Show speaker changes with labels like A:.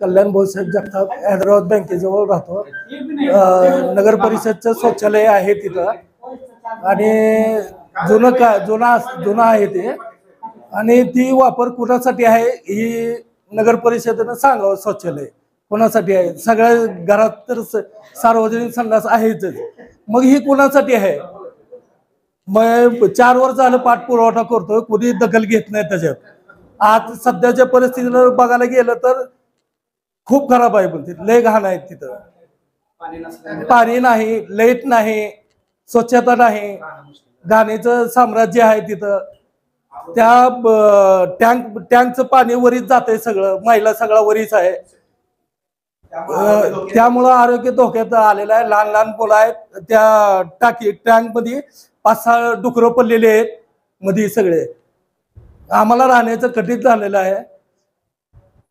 A: कल्याण भाऊसाहेब जगताप हैदराबाद बँकेजवळ राहतो। नगर परिषदचं शौचालय आहे तिथं आणि जुनं आहे ते आणि ती वापर कुणासाठी आहे ही नगर परिषदेनं सांगावं। शौचालय कोणासाठी आहे? सगळ्या घरात तर सार्वजनिक संडास आहेच, मग ही कुणासाठी आहे? मग 4 वर्ष झालं पाठपुरावा करतोय, कुणी दखल घेत नाही त्याच्यात। आज सध्याच्या परिस्थितीला बघायला गेलं तर खूप खराब आहे, पण लय घाण आहे तिथं। पाणी नाही, लाईट नाही, स्वच्छता नाही, घाणीचं साम्राज्य आहे तिथं। त्या टँकचं पाणी वरीच जातंय, सगळं मैला सगळा वरीच आहे। त्यामुळं आरोग्य धोक्यात आलेलं आहे। लहान लहान मुलं आहेत त्या टँक मध्ये, 5-6 डुकरं पडलेले आहेत मध्ये सगळे। आम्हाला राहण्याचं कठीण झालेलं आहे।